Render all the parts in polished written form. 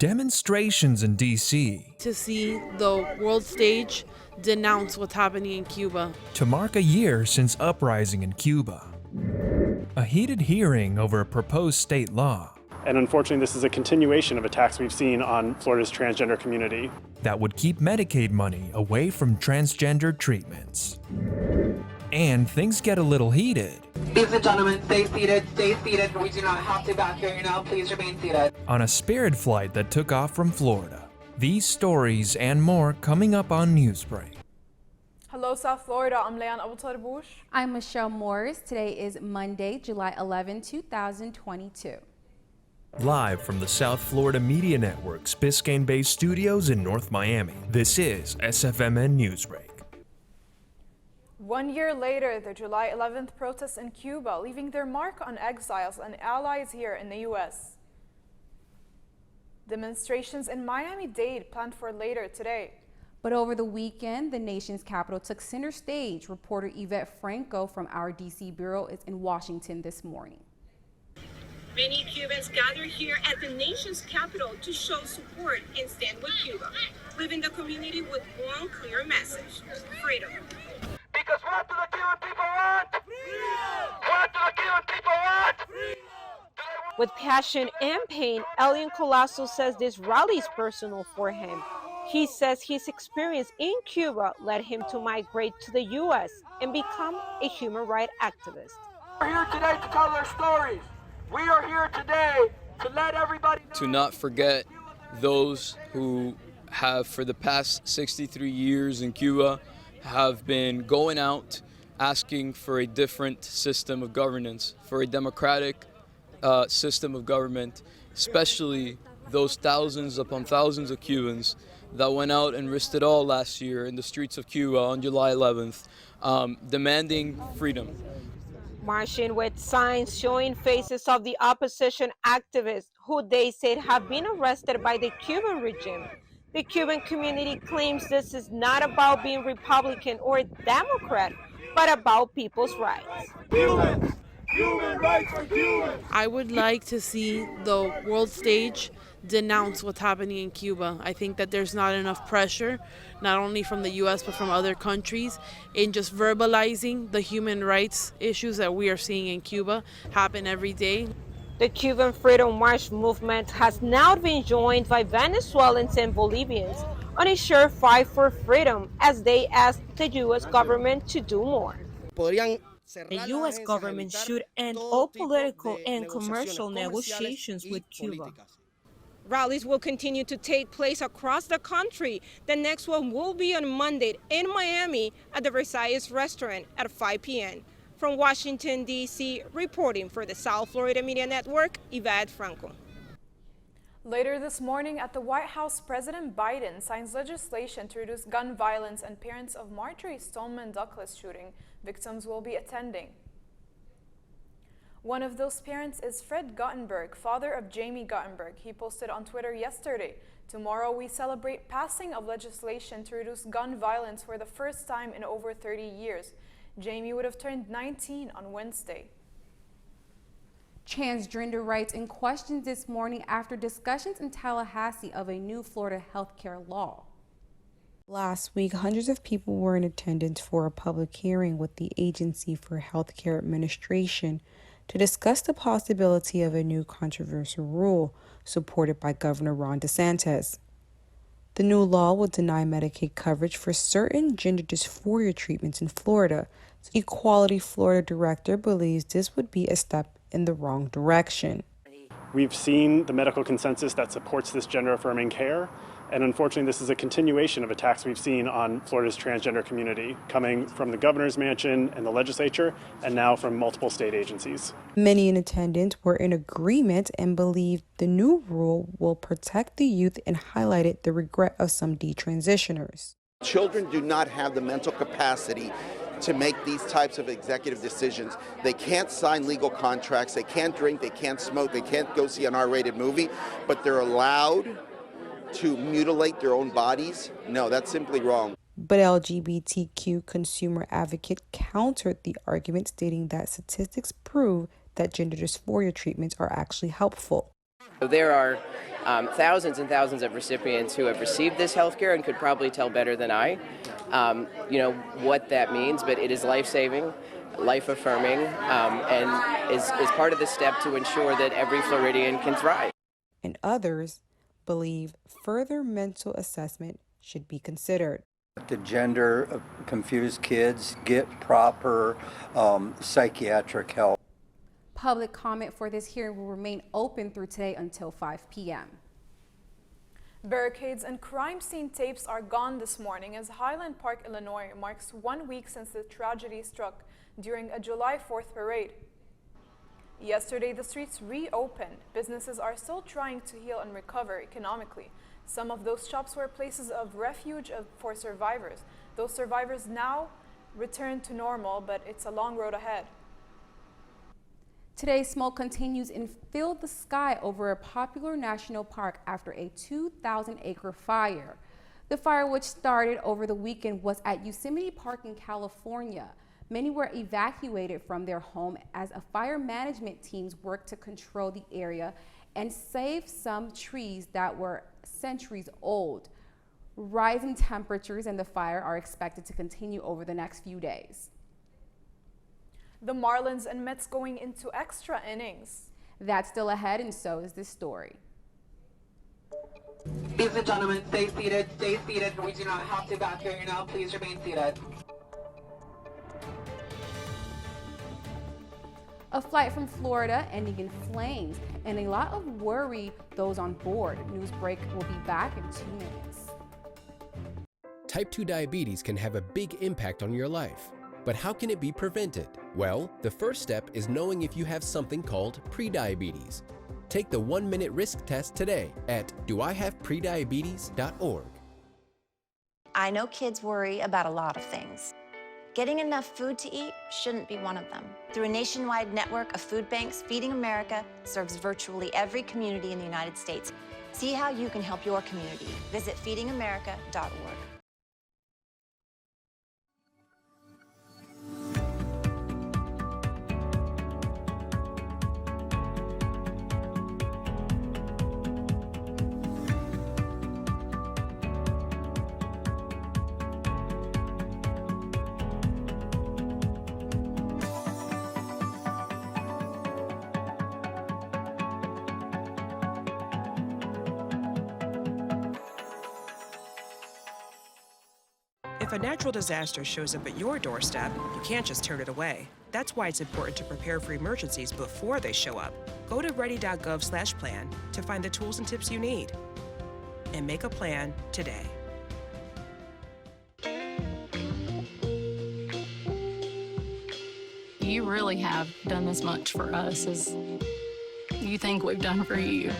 Demonstrations in D.C. to see the world stage denounce what's happening in Cuba. to mark a year since uprising in Cuba. A heated hearing over a proposed state law And unfortunately, this is a continuation of attacks we've seen on Florida's transgender community. that would keep Medicaid money away from transgender treatments. And things get a little heated Ladies and gentlemen, stay seated, stay seated. We do not have to evacuate you now. Please remain seated. on a Spirit flight that took off from Florida. These stories and more coming up on Newsbreak. Hello, South Florida. I'm Leanne Abutarbush. I'm Michelle Morris. Today is Monday, July 11, 2022. Live from the South Florida Media Network's Biscayne-based studios in North Miami, this is SFMN Newsbreak. 1 year later, the July 11th protests in Cuba, leaving their mark on exiles and allies here in the U.S. Demonstrations in Miami-Dade planned for later today. But over the weekend, the nation's capital took center stage. Reporter Yvette Franco from our D.C. bureau is in Washington this morning. Many Cubans gathered here at the nation's capital to show support and stand with Cuba, leaving the community with one clear message: freedom. Because what do the Cuban people want? Freedom! What do the Cuban people want? Freedom! With passion and pain, Elian Colasso says this rally is personal for him. He says his experience in Cuba led him to migrate to the U.S. and become a human rights activist. We're here today to tell their stories. We are here today to let everybody know. To not forget those who have, for the past 63 years in Cuba, have been going out asking for a different system of governance, for a democratic system of government, especially those thousands upon thousands of Cubans that went out and risked it all last year in the streets of Cuba on July 11th, demanding freedom. Marching with signs showing faces of the opposition activists who they said have been arrested by the Cuban regime. The Cuban community claims this is not about being Republican or Democrat, but about people's rights. Cubans! Human rights for Cubans! I would like to see the world stage denounce what's happening in Cuba. I think that there's not enough pressure, not only from the U.S. but from other countries, in just verbalizing the human rights issues that we are seeing in Cuba happen every day. The Cuban Freedom March movement has now been joined by Venezuelans and Bolivians on a shared fight for freedom as they ask the U.S. government to do more. The U.S. government should end all political and commercial negotiations with Cuba. Rallies will continue to take place across the country. The next one will be on Monday in Miami at the Versailles restaurant at 5 p.m. From Washington, D.C., reporting for the South Florida Media Network, Yvette Franco. Later this morning at the White House, President Biden signs legislation to reduce gun violence, and parents of Marjorie Stoneman Douglas shooting victims will be attending. One of those parents is Fred Guttenberg, father of Jamie Guttenberg. He posted on Twitter yesterday, "Tomorrow we celebrate passing of legislation to reduce gun violence for the first time in over 30 years. Jamie would have turned 19 on Wednesday." Transgender rights in question this morning after discussions in Tallahassee of a new Florida healthcare law. Last week, hundreds of people were in attendance for a public hearing with the Agency for Healthcare Administration to discuss the possibility of a new controversial rule supported by Governor Ron DeSantis. The new law will deny Medicaid coverage for certain gender dysphoria treatments in Florida. Equality Florida director believes this would be a step in the wrong direction. We've seen the medical consensus that supports this gender-affirming care, and unfortunately this is a continuation of attacks we've seen on Florida's transgender community, coming from the governor's mansion and the legislature, and now from multiple state agencies. Many in attendance were in agreement and believed the new rule will protect the youth and highlighted the regret of some detransitioners. Children do not have the mental capacity to make these types of executive decisions. They can't sign legal contracts, they can't drink, they can't smoke, they can't go see an R-rated movie, but they're allowed to mutilate their own bodies. No, that's simply wrong. But LGBTQ consumer advocate countered the argument, stating that statistics prove that gender dysphoria treatments are actually helpful. There are thousands and thousands of recipients who have received this health care and could probably tell better than I, what that means, but it is life-saving, life-affirming, and is part of the step to ensure that every Floridian can thrive. And others believe further mental assessment should be considered. The gender confused kids get proper psychiatric help. Public comment for this hearing will remain open through today until 5 p.m. Barricades and crime scene tapes are gone this morning as Highland Park, Illinois marks 1 week since the tragedy struck during a July 4th parade. Yesterday, the streets reopened. Businesses are still trying to heal and recover economically. Some of those shops were places of refuge for survivors. Those survivors now return to normal, but it's a long road ahead. Today, smoke continues and filled the sky over a popular national park after a 2,000-acre fire. The fire, which started over the weekend, was at Yosemite Park in California. Many were evacuated from their home as a fire management teams worked to control the area and save some trees that were centuries old. Rising temperatures and the fire are expected to continue over the next few days. The Marlins and Mets going into extra innings. That's still ahead, and so is this story. Ladies and gentlemen, stay seated, stay seated. We do not have to evacuate you now. Please remain seated. A flight from Florida ending in flames and a lot of worry those on board. Newsbreak will be back in 2 minutes. Type 2 diabetes can have a big impact on your life. But how can it be prevented? Well, the first step is knowing if you have something called prediabetes. Take the 1-minute risk test today at doihaveprediabetes.org. I know kids worry about a lot of things. Getting enough food to eat shouldn't be one of them. Through a nationwide network of food banks, Feeding America serves virtually every community in the United States. See how you can help your community. Visit feedingamerica.org. If a natural disaster shows up at your doorstep, you can't just turn it away. That's why it's important to prepare for emergencies before they show up. Go to ready.gov/plan to find the tools and tips you need. And make a plan today. You really have done as much for us as you think we've done for you.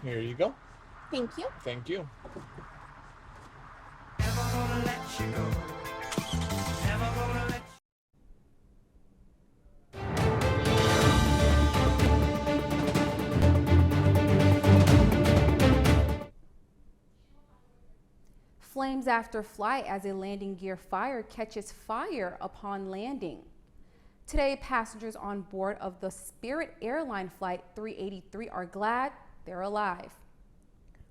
Here you go. Thank you. Thank you. Flames after flight as a landing gear fire catches fire upon landing. Today, passengers on board of the Spirit Airline Flight 383 are glad they're alive.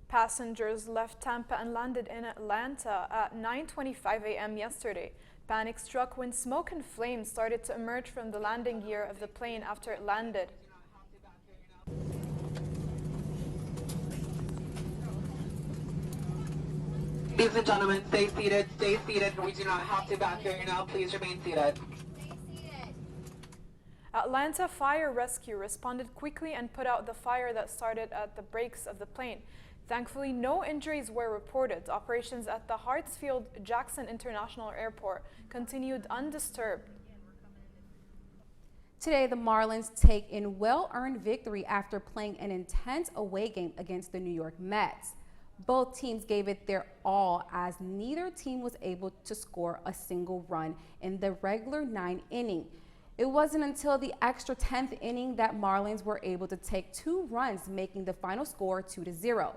Passengers left Tampa and landed in Atlanta at 9:25 a.m. yesterday. Panic struck when smoke and flames started to emerge from the landing gear of the plane after it landed. Ladies and gentlemen, stay seated, stay seated. We do not have to evacuate you now. Please remain seated. Atlanta Fire Rescue responded quickly and put out the fire that started at the brakes of the plane. Thankfully, no injuries were reported. Operations at the Hartsfield-Jackson International Airport continued undisturbed. Today, the Marlins take in well-earned victory after playing an intense away game against the New York Mets. Both teams gave it their all as neither team was able to score a single run in the regular 9th inning. It wasn't until the extra 10th inning that Marlins were able to take 2 runs, making the final score 2-0.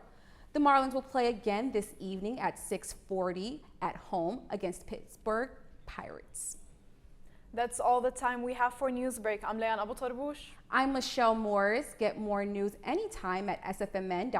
The Marlins will play again this evening at 6:40 at home against Pittsburgh Pirates. That's all the time we have for Newsbreak. I'm Leanne Abu Tarbush. I'm Michelle Morris. Get more news anytime at sfmn.fiu.edu.